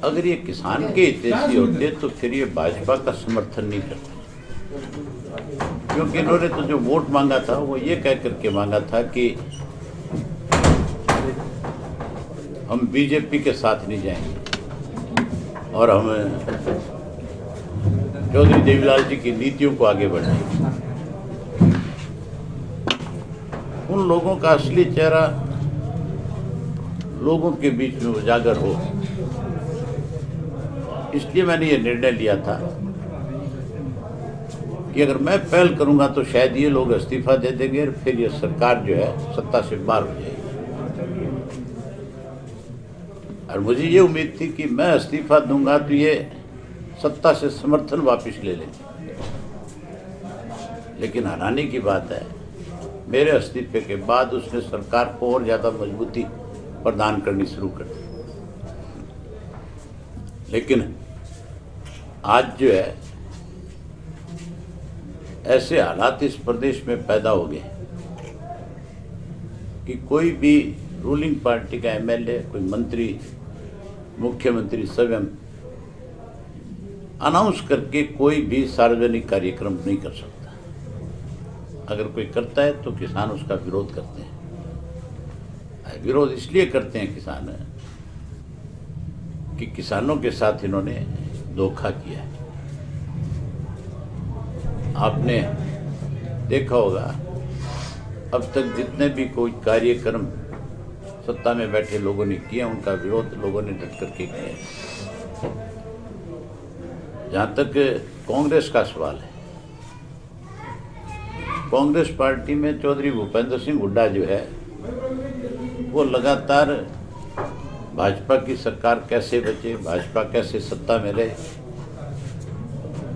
अगर ये किसान के हितैषी होते तो फिर ये भाजपा का समर्थन नहीं करते, क्योंकि इन्होंने तो जो वोट मांगा था वो ये कह करके मांगा था कि हम बीजेपी के साथ नहीं जाएंगे और हम चौधरी देवीलाल जी की नीतियों को आगे बढ़ाएंगे। उन लोगों का असली चेहरा लोगों के बीच में उजागर हो, इसलिए मैंने ये निर्णय लिया था कि अगर मैं पहल करूंगा तो शायद ये लोग इस्तीफा दे देंगे और फिर ये सरकार जो है सत्ता से बाहर हो जाएगी। और मुझे ये उम्मीद थी कि मैं इस्तीफा दूंगा तो ये सत्ता से समर्थन वापस ले लेंगे, लेकिन हैरानी की बात है मेरे इस्तीफे के बाद उसने सरकार को और ज़्यादा मजबूती प्रदान करनी शुरू कर दी। लेकिन आज जो है ऐसे हालात इस प्रदेश में पैदा हो गए कि कोई भी रूलिंग पार्टी का एमएलए, कोई मंत्री, मुख्यमंत्री स्वयं अनाउंस करके कोई भी सार्वजनिक कार्यक्रम नहीं कर सकता। अगर कोई करता है तो किसान उसका विरोध करते हैं। विरोध इसलिए करते हैं किसान कि किसानों के साथ इन्होंने धोखा किया है। आपने देखा होगा अब तक जितने भी कोई कार्यक्रम सत्ता में बैठे लोगों ने किया, उनका विरोध लोगों ने डट करके किया। जहाँ तक कांग्रेस का सवाल है, कांग्रेस पार्टी में चौधरी भूपेंद्र सिंह हुड्डा जो है वो लगातार भाजपा की सरकार कैसे बचे, भाजपा कैसे सत्ता में रहे,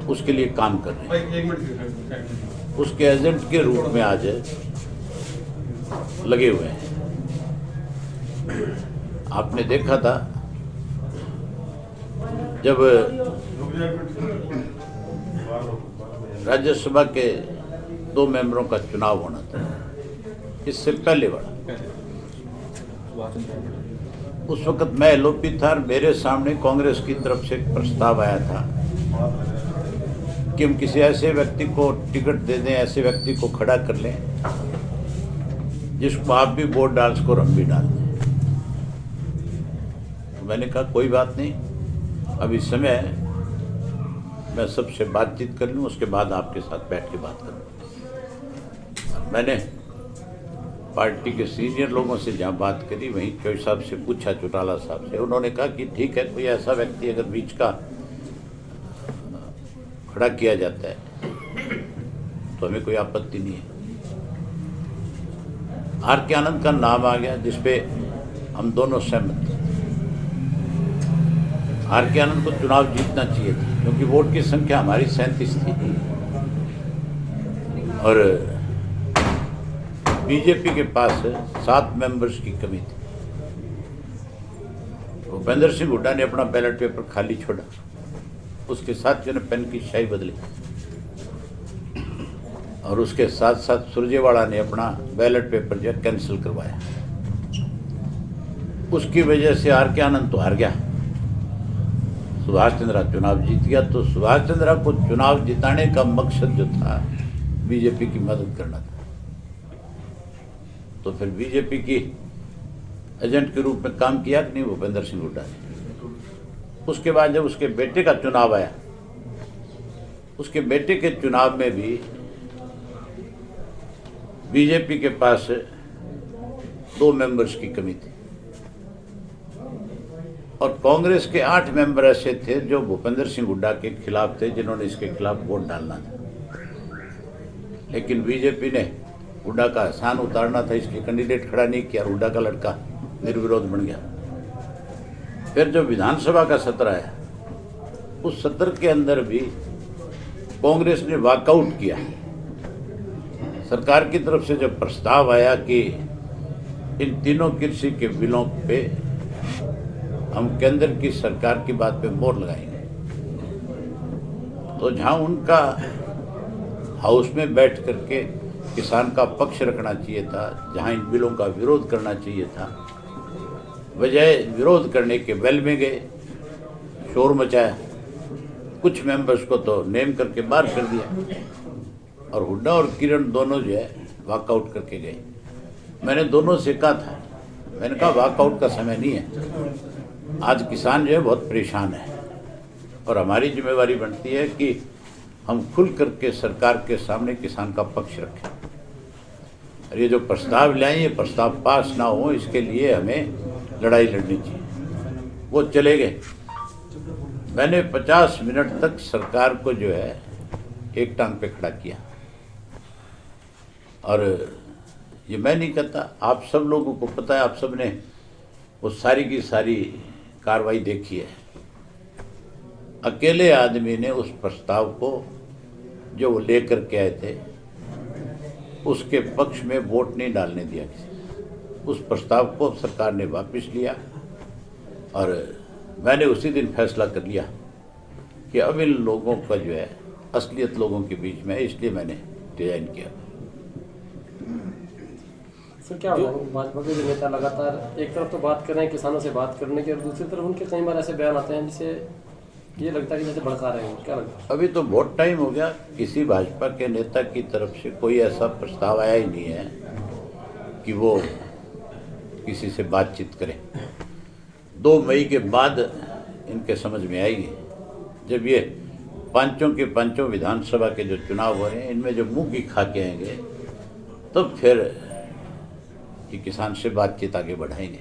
उसके लिए काम कर रहे हैं। उसके एजेंट के रूप में आज लगे हुए हैं। आपने देखा था जब राज्यसभा के 2 मेंबरों का चुनाव होना था, इससे पहले वाला, उस वक्त मैं एलओपी था और मेरे सामने कांग्रेस की तरफ से एक प्रस्ताव आया था कि हम किसी ऐसे व्यक्ति को टिकट दे दें, ऐसे व्यक्ति को खड़ा कर लें जिसको आप भी वोट डाल सको और हम भी डाल दें। तो मैंने कहा कोई बात नहीं, अब इस समय मैं सबसे बातचीत कर लूँ, उसके बाद आपके साथ बैठ के बात करूँ। मैंने पार्टी के सीनियर लोगों से जहाँ बात करी वहीं चौधरी साहब से पूछा, चौटाला साहब से, उन्होंने कहा कि ठीक है, कोई ऐसा व्यक्ति अगर बीच का खड़ा किया जाता है तो हमें कोई आपत्ति नहीं है। आर के आनंद का नाम आ गया जिसपे हम दोनों सहमत थे। आर के आनंद को चुनाव जीतना चाहिए था क्योंकि वोट की संख्या हमारी 37 थी और बीजेपी के पास 7 मेंबर्स की कमी थी। भूपेंद्र सिंह हुड्डा ने अपना बैलेट पेपर खाली छोड़ा, उसके साथ जो पेन की स्याही बदली और उसके साथ साथ सुरजेवाड़ा ने अपना बैलेट पेपर जो कैंसिल करवाया। उसकी वजह से आर के आनंद तो हार गया, सुभाष चंद्रा चुनाव जीत गया। तो सुभाष चंद्रा को चुनाव जिताने का मकसद जो था बीजेपी की मदद करना था, तो फिर बीजेपी की एजेंट के रूप में काम किया कि नहीं भूपेंद्र सिंह हुड्डा ने। उसके बाद जब उसके बेटे का चुनाव आया, उसके बेटे के चुनाव में भी बीजेपी के पास 2 मेंबर्स की कमी थी और कांग्रेस के 8 मेंबर ऐसे थे जो भूपेंद्र सिंह हुड्डा के खिलाफ थे, जिन्होंने इसके खिलाफ वोट डालना था। लेकिन बीजेपी ने हुड्डा का एहसान उतारना था, इसलिए कैंडिडेट खड़ा नहीं किया, हुड्डा का लड़का निर्विरोध बन गया। फिर जो विधानसभा का सत्र आया, उस सत्र के अंदर भी कांग्रेस ने वॉकआउट किया। सरकार की तरफ से जब प्रस्ताव आया कि इन तीनों कृषि के बिलों पे हम केंद्र की सरकार की बात पे मोहर लगाएंगे, तो जहां उनका हाउस में बैठ करके किसान का पक्ष रखना चाहिए था, जहां इन बिलों का विरोध करना चाहिए था, बजाय विरोध करने के वेल में गए शोर मचाया, कुछ मेंबर्स को तो नेम करके बाहर कर दिया, और हुड्डा और किरण दोनों जो है वॉकआउट करके गए। मैंने दोनों से कहा था, मैंने कहा वॉकआउट का समय नहीं है, आज किसान जो है बहुत परेशान है, और हमारी जिम्मेवारी बनती है कि हम खुल करके सरकार के सामने किसान का पक्ष रखें। और ये जो प्रस्ताव लाए, ये प्रस्ताव पास ना हो, इसके लिए हमें लड़ाई लड़नी चाहिए। वो चले गए। मैंने 50 मिनट तक सरकार को जो है एक टांग पे खड़ा किया, और ये मैं नहीं कहता, आप सब लोगों को पता है, आप सब ने वो सारी की सारी कार्रवाई देखी है। अकेले आदमी ने उस प्रस्ताव को जो वो लेकर के आए थे उसके पक्ष में वोट नहीं डालने दिया किसी। उस प्रस्ताव को सरकार ने वापस लिया, और मैंने उसी दिन फैसला कर लिया कि अब इन लोगों का जो है असलियत लोगों के बीच में है, इसलिए मैंने डिजाइन किया। सर क्या होगा, भाजपा के जो नेता लगातार एक तरफ तो बात कर रहे हैं किसानों से बात करने की, और दूसरी तरफ उनके कई बार ऐसे बयान आते हैं जिससे ये लगता है कि जैसे भड़का रहे हैं, क्या लगता है? अभी तो बहुत टाइम हो गया, किसी भाजपा के नेता की तरफ से कोई ऐसा प्रस्ताव आया ही नहीं है कि वो किसी से बातचीत करें। 2 मई के बाद इनके समझ में आएगी, जब ये पांचों के पांचों विधानसभा के जो चुनाव हो रहे हैं, इनमें जो मुंह की खा के आएंगे, तब फिर कि किसान से बातचीत आगे बढ़ाएंगे।